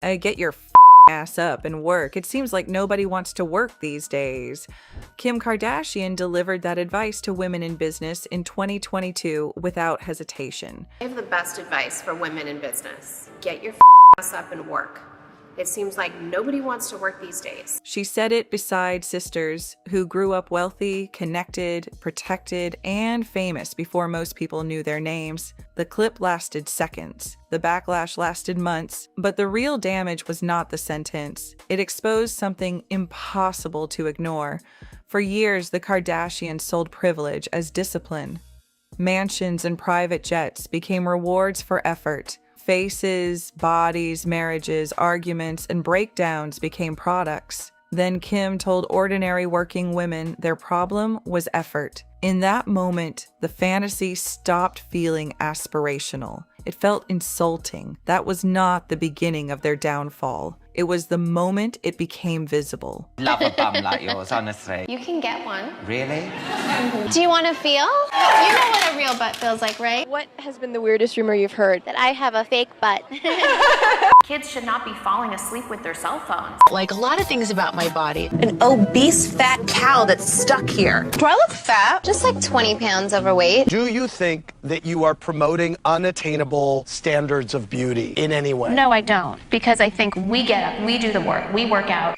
Get your ass up and work. It seems like nobody wants to work these days. Kim Kardashian delivered that advice to women in business in 2022 without hesitation. I have the best advice for women in business. Get your ass up and work. It seems like nobody wants to work these days. She said it beside sisters who grew up wealthy, connected, protected, and famous before most people knew their names. The clip lasted seconds. The backlash lasted months, but the real damage was not the sentence. It exposed something impossible to ignore. For years, the Kardashians sold privilege as discipline. Mansions and private jets became rewards for effort. Faces, bodies, marriages, arguments, and breakdowns became products. Then Kim told ordinary working women their problem was effort. In that moment, the fantasy stopped feeling aspirational. It felt insulting. That was not the beginning of their downfall. It was the moment it became visible. Love a bum like yours, honestly. You can get one. Really? Do you want to feel? You know what a real butt feels like, right? What has been the weirdest rumor you've heard? That I have a fake butt. Kids should not be falling asleep with their cell phones. Like a lot of things about my body. An obese fat cow that's stuck here. Do I look fat? Just like 20 pounds overweight. Do you think that you are promoting unattainable standards of beauty in any way? No, I don't. Because I think we get up, we do the work, we work out.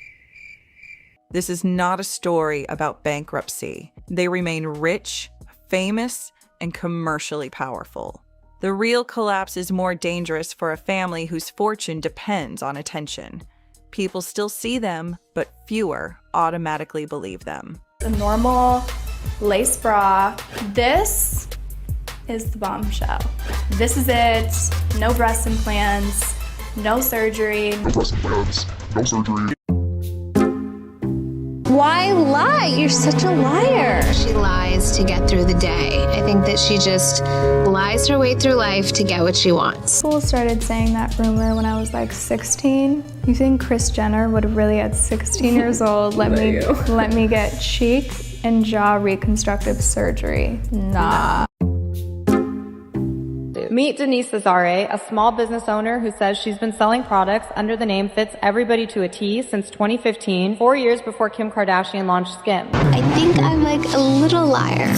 This is not a story about bankruptcy. They remain rich, famous, and commercially powerful. The real collapse is more dangerous for a family whose fortune depends on attention. People still see them, but fewer automatically believe them. A normal lace bra. This is the bombshell. This is it. No breast implants, no surgery. No breast implants, no surgery. Why lie? You're such a liar. She lies to get through the day. I think that she just lies her way through life to get what she wants. People started saying that rumor when I was like 16. You think Kris Jenner would have really at 16 years old let me get cheek and jaw reconstructive surgery? Nah. Meet Denise Cesare, a small business owner who says she's been selling products under the name Fits Everybody to a T since 2015, 4 years before Kim Kardashian launched SKIMS. I think I'm like a little liar.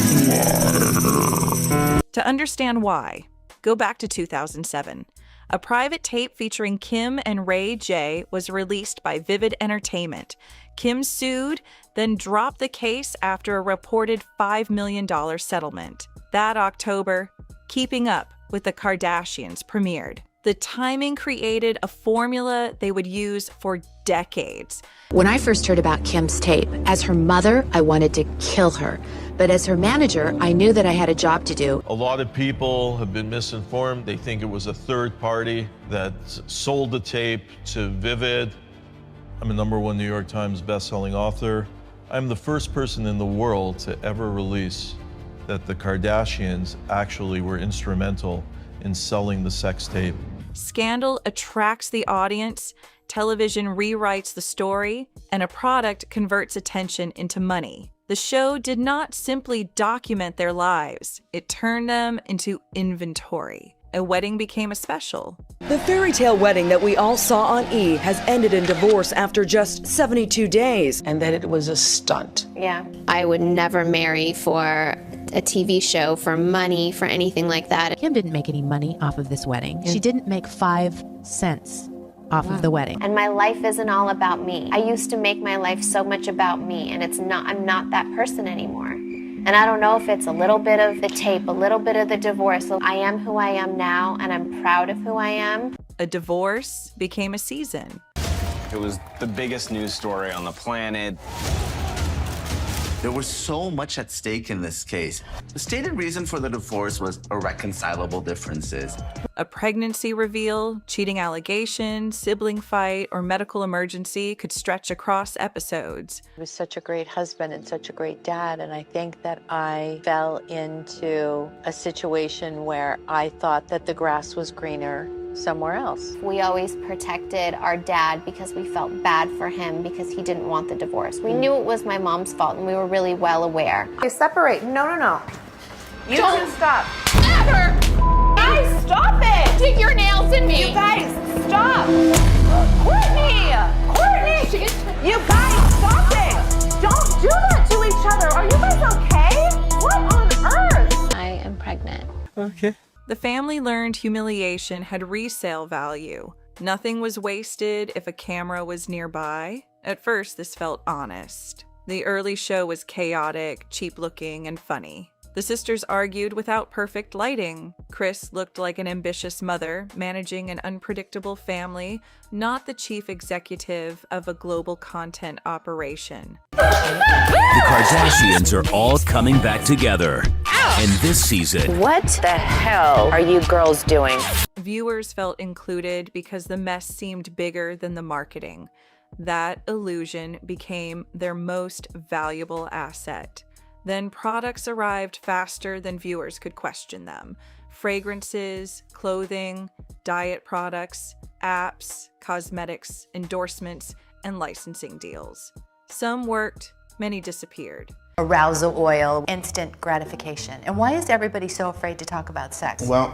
To understand why, go back to 2007. A private tape featuring Kim and Ray J was released by Vivid Entertainment. Kim sued, then dropped the case after a reported $5 million settlement. That October, Keeping Up with the Kardashians premiered. The timing created a formula they would use for decades. When I first heard about Kim's tape, as her mother, I wanted to kill her. But as her manager, I knew that I had a job to do. A lot of people have been misinformed. They think it was a third party that sold the tape to Vivid. I'm a #1 New York Times bestselling author. I'm the first person in the world to ever release that the Kardashians actually were instrumental in selling the sex tape. Scandal attracts the audience, television rewrites the story, and a product converts attention into money. The show did not simply document their lives, it turned them into inventory. A wedding became a special. The fairy tale wedding that we all saw on E! has ended in divorce after just 72 days. And that it was a stunt. Yeah. I would never marry for a TV show, for money, for anything like that. Kim didn't make any money off of this wedding. She didn't make 5 cents off of the wedding. And my life isn't all about me. I used to make my life so much about me, and I'm not that person anymore. And I don't know if it's a little bit of the tape, a little bit of the divorce. So I am who I am now, and I'm proud of who I am. A divorce became a season. It was the biggest news story on the planet. There was so much at stake in this case. The stated reason for the divorce was irreconcilable differences. A pregnancy reveal, cheating allegations, sibling fight, or medical emergency could stretch across episodes. He was such a great husband and such a great dad, and I think that I fell into a situation where I thought that the grass was greener somewhere else. We always protected our dad because we felt bad for him because he didn't want the divorce. We knew it was my mom's fault, and we were really well aware. Okay, separate. No. You Don't two stop. Ever! Guys, stop it! Dig your nails in me! You guys, stop! Okay. The family learned humiliation had resale value. Nothing was wasted if a camera was nearby. At first, this felt honest. The early show was chaotic, cheap-looking, and funny. The sisters argued without perfect lighting. Kris looked like an ambitious mother, managing an unpredictable family, not the chief executive of a global content operation. The Kardashians are all coming back together. And this season... What the hell are you girls doing? Viewers felt included because the mess seemed bigger than the marketing. That illusion became their most valuable asset. Then products arrived faster than viewers could question them. Fragrances, clothing, diet products, apps, cosmetics, endorsements, and licensing deals. Some worked, many disappeared. Arousal oil, instant gratification. And why is everybody so afraid to talk about sex? Well,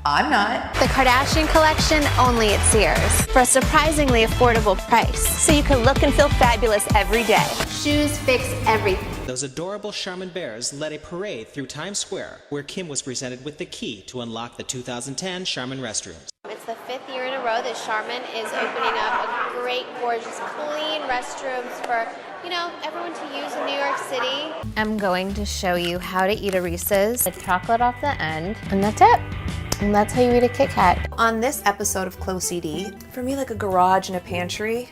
I'm not. The Kardashian collection only at Sears for a surprisingly affordable price, so you can look and feel fabulous every day. Shoes fix everything. Those adorable Charmin bears led a parade through Times Square, where Kim was presented with the key to unlock the 2010 Charmin restrooms. It's the 5th year in a row that Charmin is opening up a great, gorgeous, clean restrooms for, everyone to use in New York City. I'm going to show you how to eat a Reese's. The chocolate off the end, and that's it. And that's how you eat a Kit Kat. On this episode of CloCD, for me, like a garage and a pantry,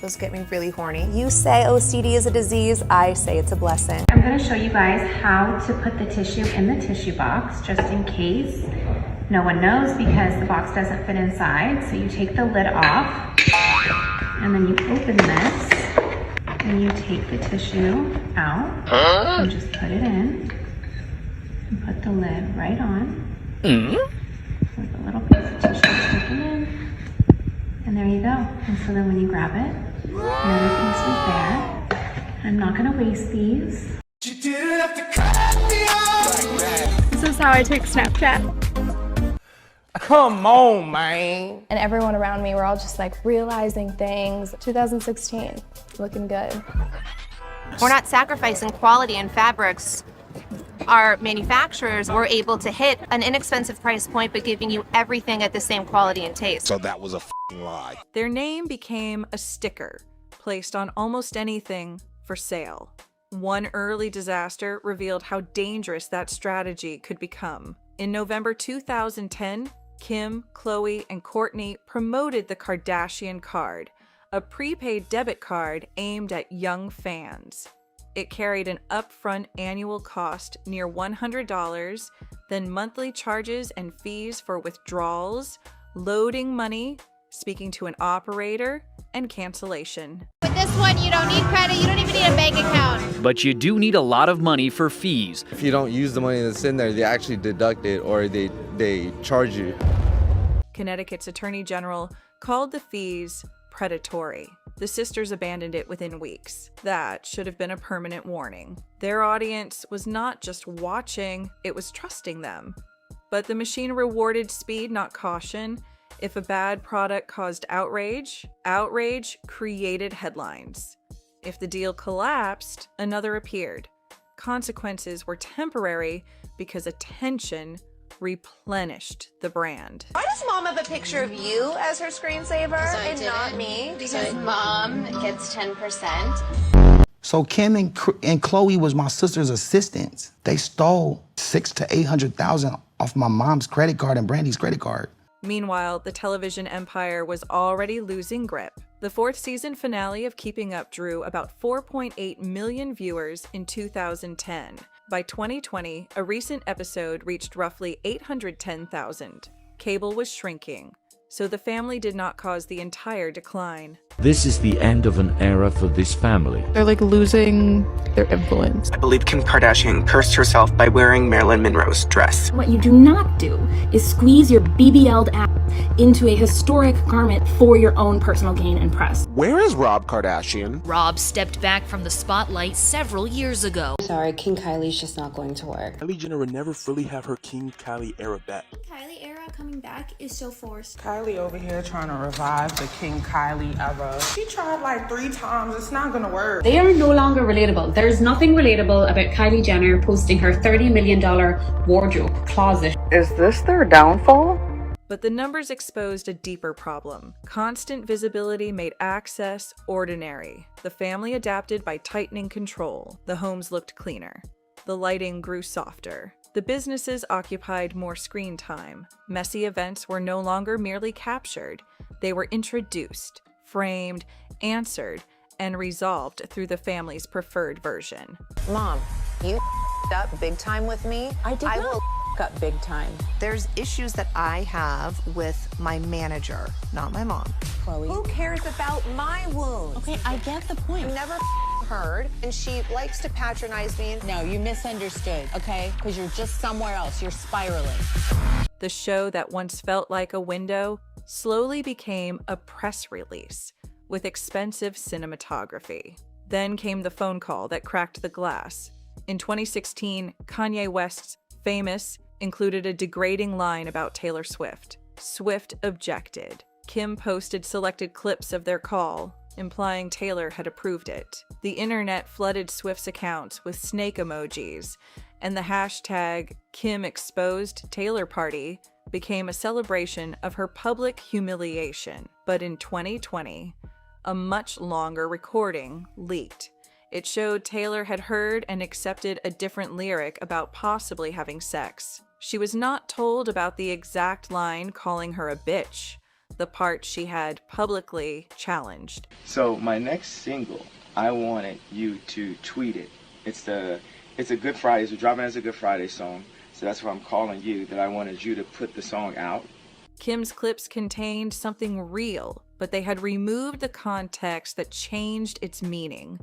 those get me really horny. You say OCD is a disease, I say it's a blessing. I'm going to show you guys how to put the tissue in the tissue box, just in case no one knows, because the box doesn't fit inside. So you take the lid off, and then you open this, and you take the tissue out, and just put it in, and put the lid right on. With a little piece of tissue sticking in, and there you go. And so then when you grab it, another piece is there. I'm not gonna waste these. This is how I take Snapchat. come on, man. And everyone around me were all just like realizing things. 2016, looking good. We're not sacrificing quality in fabrics. Our manufacturers were able to hit an inexpensive price point, but giving you everything at the same quality and taste. So that was a f***ing lie. Their name became a sticker, placed on almost anything for sale. One early disaster revealed how dangerous that strategy could become. In November 2010, Kim, Khloé, and Kourtney promoted the Kardashian Kard, a prepaid debit card aimed at young fans. It carried an upfront annual cost near $100, then monthly charges and fees for withdrawals, loading money, speaking to an operator, and cancellation. With this one, you don't need credit, you don't even need a bank account. But you do need a lot of money for fees. If you don't use the money that's in there, they actually deduct it or they charge you. Connecticut's Attorney General called the fees predatory. The sisters abandoned it within weeks. That should have been a permanent warning. Their audience was not just watching, it was trusting them. But the machine rewarded speed, not caution. If a bad product caused outrage, outrage created headlines. If the deal collapsed, another appeared. Consequences were temporary because attention replenished the brand. Why does mom have a picture of you as her screensaver and not me? Because mom gets 10%. So Kim and Khloé was my sister's assistants. They stole $600,000 to $800,000 off my mom's credit card and Brandy's credit card. Meanwhile, the television empire was already losing grip. The 4th season finale of Keeping Up drew about 4.8 million viewers in 2010. By 2020, a recent episode reached roughly 810,000. Cable was shrinking, so the family did not cause the entire decline. This is the end of an era for this family. They're like losing their influence. I believe Kim Kardashian cursed herself by wearing Marilyn Monroe's dress. What you do not do is squeeze your BBL'd ass into a historic garment for your own personal gain and press. Where is Rob Kardashian? Rob stepped back from the spotlight several years ago. Sorry, King Kylie's just not going to work. Kylie Jenner would never fully have her King Kylie era back. Kylie era coming back is so forced. Kylie over here trying to revive the King Kylie era She tried like 3 times. It's not gonna work. They are no longer relatable. There's nothing relatable about Kylie Jenner posting her $30 million wardrobe closet. Is this their downfall? But the numbers exposed a deeper problem. Constant visibility made access ordinary. The family adapted by tightening control. The homes looked cleaner. The lighting grew softer. The businesses occupied more screen time. Messy events were no longer merely captured. They were introduced, framed, answered, and resolved through the family's preferred version. Mom, you up big time with me. I will up big time. There's issues that I have with my manager, not my mom. Khloé. Who cares about my wounds? Okay, I get the point. I've never heard, and she likes to patronize me. No, you misunderstood, okay? Because you're just somewhere else. You're spiraling. The show that once felt like a window slowly became a press release with expensive cinematography. Then came the phone call that cracked the glass. In 2016, Kanye West's Famous included a degrading line about Taylor Swift. Swift objected. Kim posted selected clips of their call, implying Taylor had approved it. The internet flooded Swift's accounts with snake emojis, and the hashtag #KimExposedTaylorParty became a celebration of her public humiliation. But in 2020, a much longer recording leaked. It showed Taylor had heard and accepted a different lyric about possibly having sex. She was not told about the exact line calling her a bitch, the part she had publicly challenged. So my next single, I wanted you to tweet it. It's a Good Friday, we're dropping as a Good Friday song. So that's why I'm calling you, that I wanted you to put the song out. Kim's clips contained something real, but they had removed the context that changed its meaning.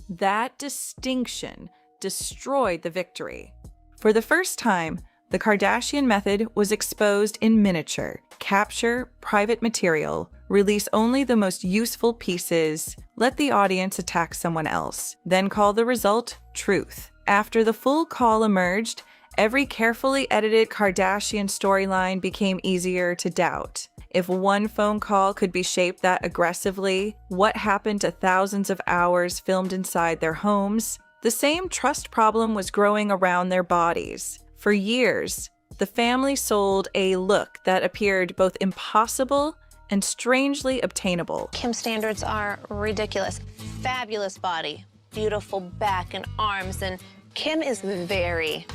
That distinction destroyed the victory. For the first time, the Kardashian method was exposed in miniature. Capture private material, release only the most useful pieces, let the audience attack someone else, then call the result truth. After the full call emerged, every carefully edited Kardashian storyline became easier to doubt. If one phone call could be shaped that aggressively, what happened to thousands of hours filmed inside their homes? The same trust problem was growing around their bodies. For years, the family sold a look that appeared both impossible and strangely obtainable. Kim's standards are ridiculous. Fabulous body, beautiful back and arms, and Kim is very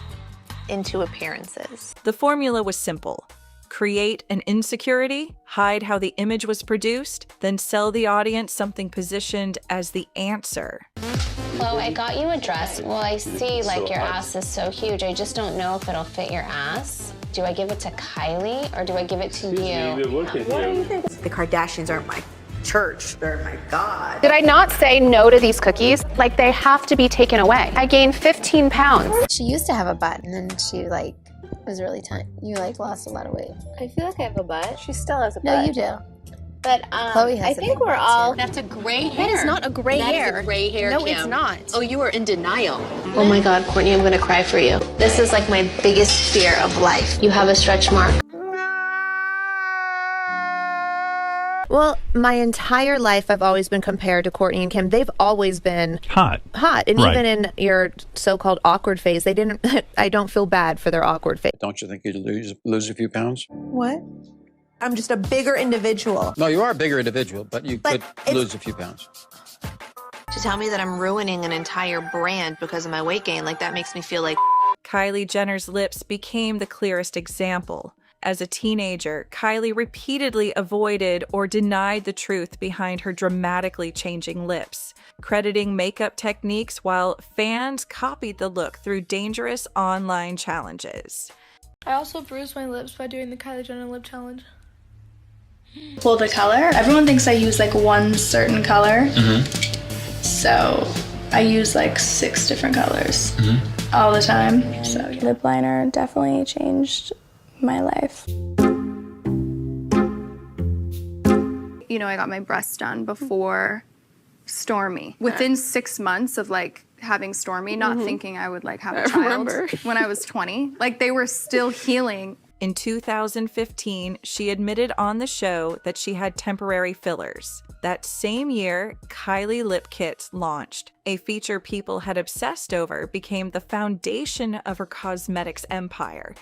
into appearances. The formula was simple. Create an insecurity, hide how the image was produced, then sell the audience something positioned as the answer. Khloé, I got you a dress. Well, I see like your ass is so huge. I just don't know if it'll fit your ass. Do I give it to Kylie or do I give it to you? What do you think? The Kardashians aren't my church. They're my God. Did I not say no to these cookies? Like, they have to be taken away. I gained 15 pounds. She used to have a butt and then she like was really tiny. You like lost a lot of weight. I feel like I have a butt. She still has a butt. No, you do. But Khloé has I think we're all. That's a gray hair. That is not a gray hair. That is a gray hair, No, Kim. it's not. Oh, you are in denial. Oh my God, Kourtney, I'm gonna cry for you. This is like my biggest fear of life. You have a stretch mark. Well, my entire life I've always been compared to Kourtney and Kim. They've always been hot. And Right. even in your so-called awkward phase, they didn't. I don't feel bad for their awkward phase. Don't you think you'd lose a few pounds? What? I'm just a bigger individual. No, you are a bigger individual, but you could lose a few pounds. To tell me that I'm ruining an entire brand because of my weight gain, like that makes me feel like. Kylie Jenner's lips became the clearest example. As a teenager, Kylie repeatedly avoided or denied the truth behind her dramatically changing lips, crediting makeup techniques while fans copied the look through dangerous online challenges. I also bruised my lips by doing the Kylie Jenner lip challenge. Well, the color, everyone thinks I use like one certain color. So I use like 6 different colors all the time. So Lip liner definitely changed my life. You know, I got my breasts done before Stormy. Within 6 months of like having Stormy, not thinking I would like have a child when I was 20. Like they were still healing. In 2015, she admitted on the show that she had temporary fillers. That same year, Kylie Lip Kits launched. A feature people had obsessed over became the foundation of her cosmetics empire.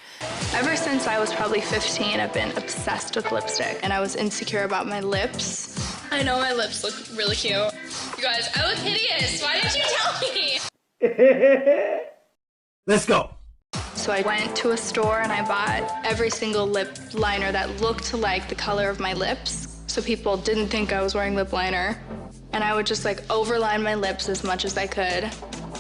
Ever since I was probably 15, I've been obsessed with lipstick, and I was insecure about my lips. I know my lips look really cute. You guys, I look hideous. Why didn't you tell me? Let's go. So I went to a store and I bought every single lip liner that looked like the color of my lips, so people didn't think I was wearing lip liner. And I would just like overline my lips as much as I could.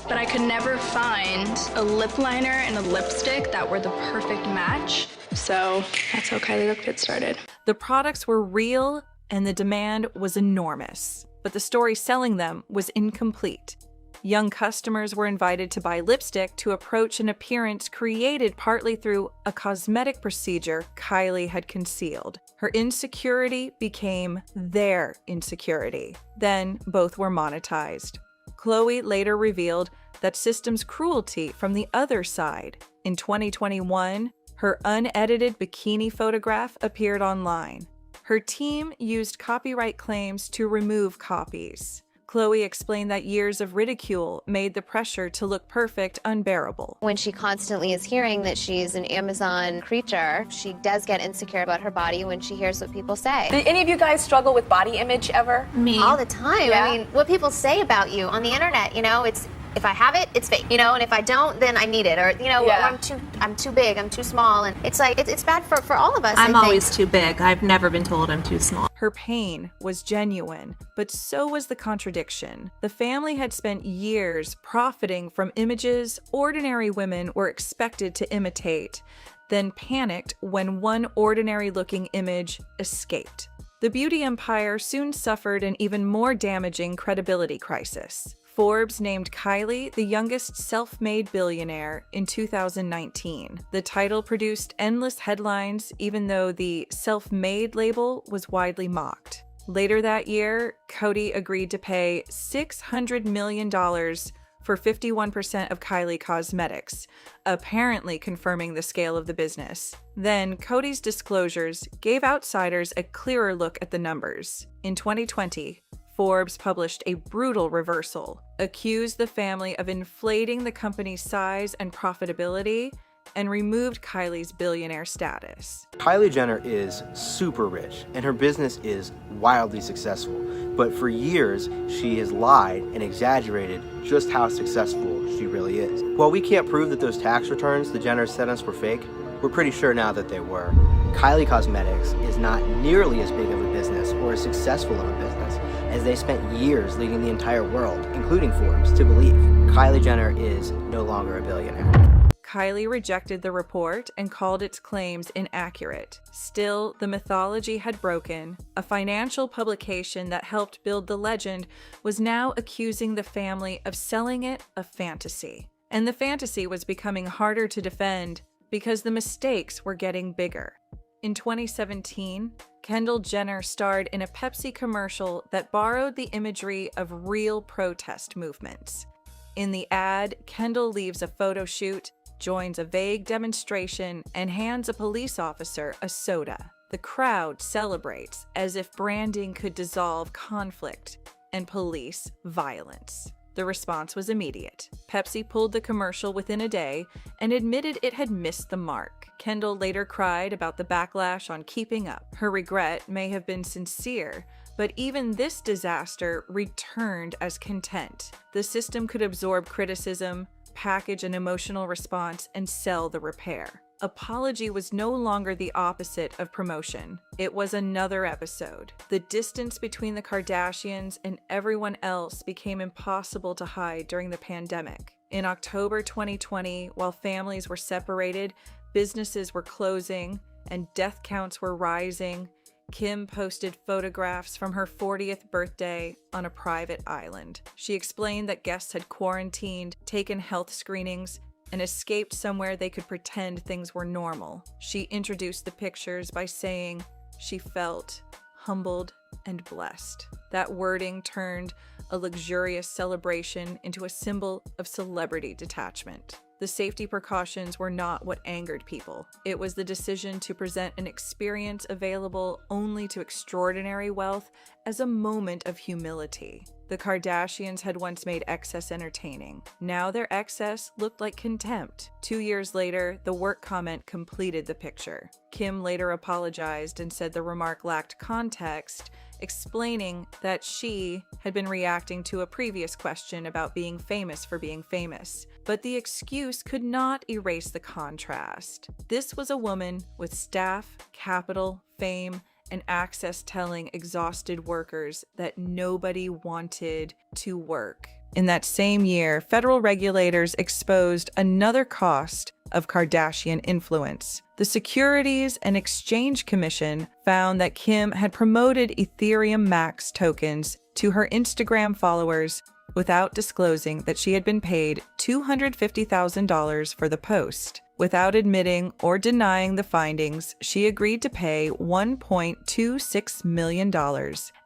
But I could never find a lip liner and a lipstick that were the perfect match. So that's how Kylie Lip Kit started. The products were real and the demand was enormous, but the story selling them was incomplete. Young customers were invited to buy lipstick to approach an appearance created partly through a cosmetic procedure Kylie had concealed. Her insecurity became their insecurity. Then both were monetized. Khloé later revealed that system's cruelty from the other side. In 2021, her unedited bikini photograph appeared online. Her team used copyright claims to remove copies. Khloé explained that years of ridicule made the pressure to look perfect unbearable. When she constantly is hearing that she's an Amazon creature, she does get insecure about her body when she hears what people say. Did any of you guys struggle with body image ever? Me. All the time. Yeah. I mean, what people say about you on the internet, you know, it's if I have it, it's fake, you know, and if I don't, then I need it, or, you know, Yeah. I'm too big, I'm too small, and it's like, it's bad for all of us, I'm I think. always too big. I've never been told I'm too small. Her pain was genuine, but so was the contradiction. The family had spent years profiting from images ordinary women were expected to imitate, then panicked when one ordinary-looking image escaped. The beauty empire soon suffered an even more damaging credibility crisis. Forbes named Kylie the youngest self-made billionaire in 2019. The title produced endless headlines, even though the self-made label was widely mocked. Later that year, Coty agreed to pay $600 million for 51% of Kylie Cosmetics, apparently confirming the scale of the business. Then, Coty's disclosures gave outsiders a clearer look at the numbers. In 2020, Forbes published a brutal reversal, accused the family of inflating the company's size and profitability, and removed Kylie's billionaire status. Kylie Jenner is super rich, and her business is wildly successful. But for years, she has lied and exaggerated just how successful she really is. While we can't prove that those tax returns the Jenners sent us were fake, we're pretty sure now that they were. Kylie Cosmetics is not nearly as big of a business or as successful of a business as they spent years leading the entire world, including Forbes, to believe. Kylie Jenner is no longer a billionaire. Kylie rejected the report and called its claims inaccurate. Still, the mythology had broken. A financial publication that helped build the legend was now accusing the family of selling it a fantasy. And the fantasy was becoming harder to defend because the mistakes were getting bigger. In 2017, Kendall Jenner starred in a Pepsi commercial that borrowed the imagery of real protest movements. In the ad, Kendall leaves a photo shoot, joins a vague demonstration, and hands a police officer a soda. The crowd celebrates as if branding could dissolve conflict and police violence. The response was immediate. Pepsi pulled the commercial within a day and admitted it had missed the mark. Kendall later cried about the backlash on keeping up. Her regret may have been sincere, but even this disaster returned as content. The system could absorb criticism, package an emotional response, and sell the repair. Apology was no longer the opposite of promotion. It was another episode. The distance between the Kardashians and everyone else became impossible to hide during the pandemic. In October 2020, while families were separated, businesses were closing, and death counts were rising, Kim posted photographs from her 40th birthday on a private island. She explained that guests had quarantined, taken health screenings, and escaped somewhere they could pretend things were normal. She introduced the pictures by saying she felt humbled and blessed. That wording turned a luxurious celebration into a symbol of celebrity detachment. The safety precautions were not what angered people. It was the decision to present an experience available only to extraordinary wealth as a moment of humility. The Kardashians had once made excess entertaining. Now their excess looked like contempt. 2 years later, the work comment completed the picture. Kim later apologized and said the remark lacked context, explaining that she had been reacting to a previous question about being famous for being famous. But the excuse could not erase the contrast. This was a woman with staff, capital, fame, and access telling exhausted workers that nobody wanted to work. In that same year, federal regulators exposed another cost of Kardashian influence. The Securities and Exchange Commission found that Kim had promoted EthereumMax tokens to her Instagram followers without disclosing that she had been paid $250,000 for the post. Without admitting or denying the findings, she agreed to pay $1.26 million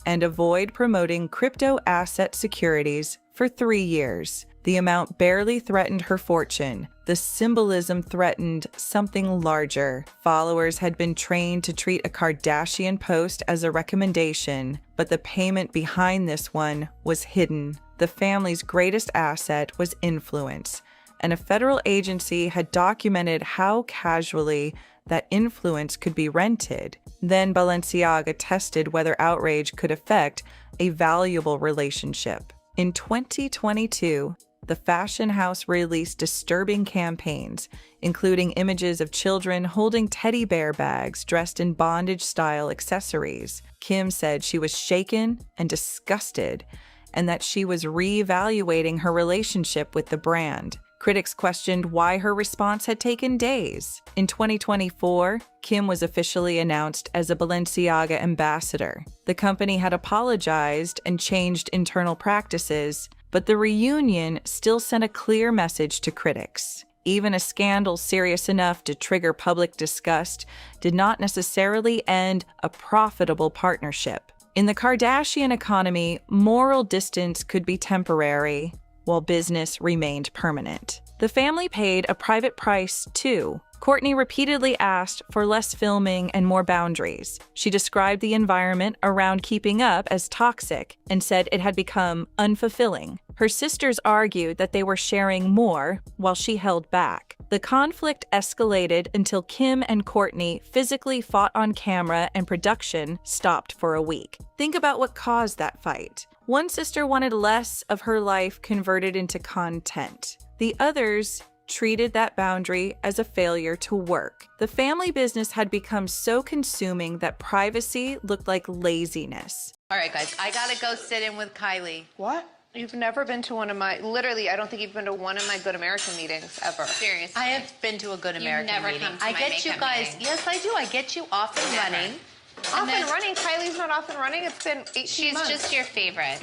and avoid promoting crypto asset securities for 3 years. The amount barely threatened her fortune. The symbolism threatened something larger. Followers had been trained to treat a Kardashian post as a recommendation, but the payment behind this one was hidden. The family's greatest asset was influence, and a federal agency had documented how casually that influence could be rented. Then Balenciaga tested whether outrage could affect a valuable relationship. In 2022, the fashion house released disturbing campaigns, including images of children holding teddy bear bags dressed in bondage-style accessories. Kim said she was shaken and disgusted, and that she was reevaluating her relationship with the brand. Critics questioned why her response had taken days. In 2024, Kim was officially announced as a Balenciaga ambassador. The company had apologized and changed internal practices, but the reunion still sent a clear message to critics. Even a scandal serious enough to trigger public disgust did not necessarily end a profitable partnership. In the Kardashian economy, moral distance could be temporary, while business remained permanent. The family paid a private price, too. Kourtney repeatedly asked for less filming and more boundaries. She described the environment around keeping up as toxic and said it had become unfulfilling. Her sisters argued that they were sharing more while she held back. The conflict escalated until Kim and Kourtney physically fought on camera and production stopped for a week. Think about what caused that fight. One sister wanted less of her life converted into content. The others treated that boundary as a failure to work. The family business had become so consuming that privacy looked like laziness. All right, guys, I gotta go sit in with Kylie. What? You've never been to one of my, literally, I don't think you've been to one of my Good American meetings ever. Seriously. I have been to a Good American never meeting. come to I my get you makeup guys, meeting. yes, I do. I get you off and running. Off and running? Kylie's not off and running. It's been 18 months. She's just your favorite.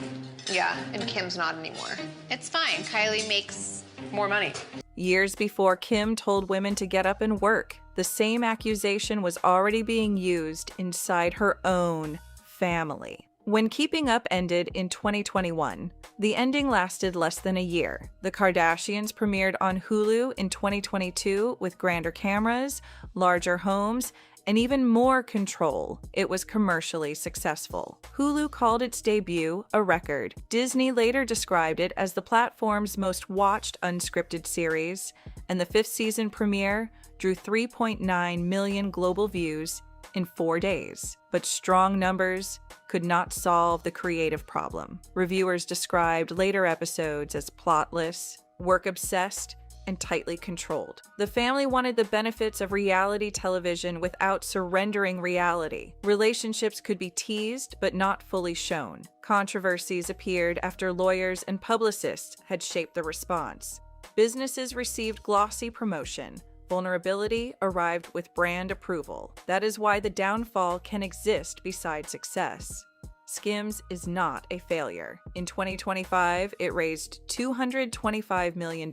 Yeah, and Kim's not anymore. It's fine. Kylie makes more money. Years before Kim told women to get up and work, the same accusation was already being used inside her own family. When Keeping Up ended in 2021, the ending lasted less than a year. The Kardashians premiered on Hulu in 2022 with grander cameras, larger homes, and even more control. It was commercially successful. Hulu called its debut a record. Disney later described it as the platform's most watched unscripted series, and the 5th season premiere drew 3.9 million global views in 4 days. But strong numbers could not solve the creative problem. Reviewers described later episodes as plotless, work-obsessed, and tightly controlled. The family wanted the benefits of reality television without surrendering reality. Relationships could be teased but not fully shown. Controversies appeared after lawyers and publicists had shaped the response. Businesses received glossy promotion. Vulnerability arrived with brand approval. That is why the downfall can exist beside success. SKIMS is not a failure. In 2025, it raised $225 million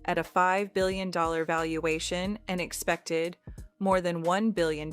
at a $5 billion valuation and expected more than $1 billion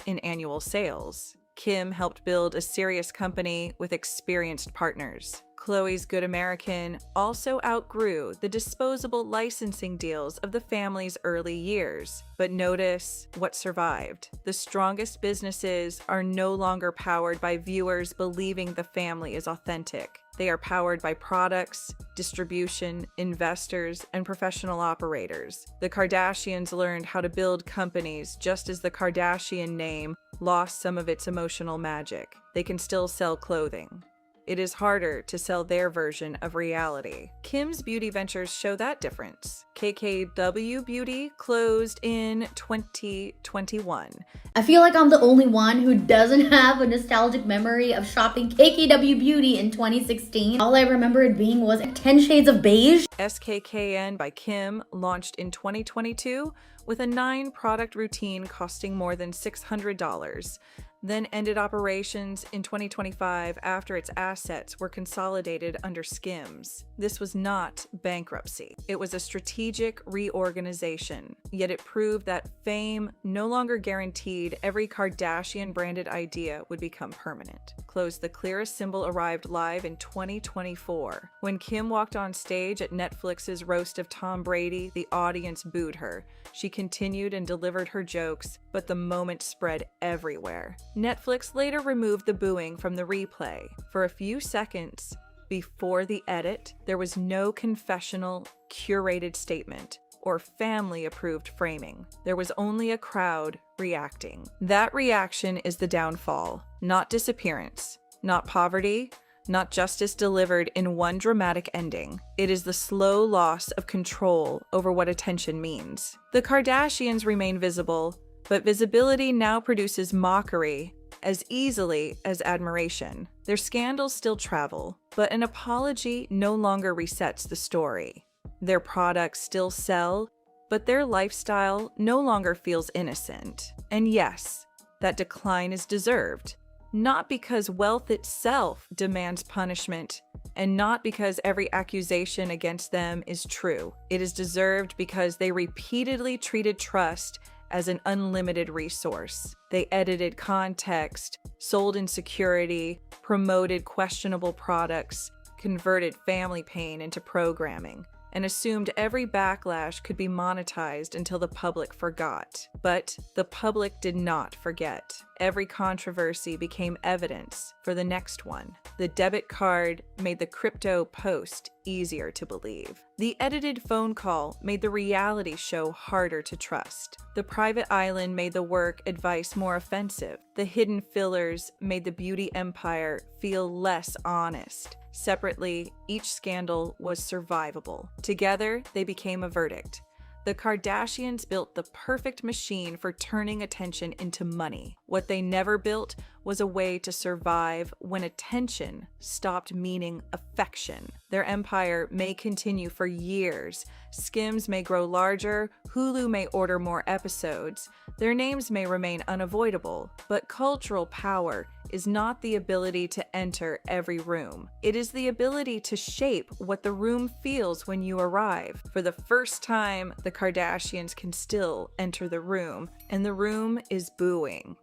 in annual sales. Kim helped build a serious company with experienced partners. Khloé's Good American also outgrew the disposable licensing deals of the family's early years. But notice what survived. The strongest businesses are no longer powered by viewers believing the family is authentic. They are powered by products, distribution, investors, and professional operators. The Kardashians learned how to build companies just as the Kardashian name lost some of its emotional magic. They can still sell clothing. It is harder to sell their version of reality. Kim's beauty ventures show that difference. KKW Beauty closed in 2021. I feel like I'm the only one who doesn't have a nostalgic memory of shopping KKW Beauty in 2016. All I remember it being was 10 shades of beige. SKKN by Kim launched in 2022 with a 9-product routine costing more than $600. Then ended operations in 2025 after its assets were consolidated under SKIMS. This was not bankruptcy. It was a strategic reorganization, yet it proved that fame no longer guaranteed every Kardashian-branded idea would become permanent. Close the clearest symbol arrived live in 2024. When Kim walked on stage at Netflix's roast of Tom Brady, the audience booed her. She continued and delivered her jokes, but the moment spread everywhere. Netflix later removed the booing from the replay. For a few seconds before the edit, there was no confessional, curated statement or family-approved framing. There was only a crowd reacting. That reaction is the downfall, not disappearance, not poverty, not justice delivered in one dramatic ending. It is the slow loss of control over what attention means. The Kardashians remain visible, but visibility now produces mockery as easily as admiration. Their scandals still travel, but an apology no longer resets the story. Their products still sell, but their lifestyle no longer feels innocent. And yes, that decline is deserved. Not because wealth itself demands punishment, and not because every accusation against them is true. It is deserved because they repeatedly treated trust as an unlimited resource. They edited context, sold insecurity, promoted questionable products, converted family pain into programming, and assumed every backlash could be monetized until the public forgot. But the public did not forget. Every controversy became evidence for the next one. The debit card made the crypto post easier to believe. The edited phone call made the reality show harder to trust. The private island made the work advice more offensive. The hidden fillers made the beauty empire feel less honest. Separately, each scandal was survivable. Together, they became a verdict. The Kardashians built the perfect machine for turning attention into money. What they never built was a way to survive when attention stopped meaning affection. Their empire may continue for years. SKIMS may grow larger, Hulu may order more episodes. Their names may remain unavoidable, but cultural power is not the ability to enter every room. It is the ability to shape what the room feels when you arrive. For the first time, the Kardashians can still enter the room, and the room is booing.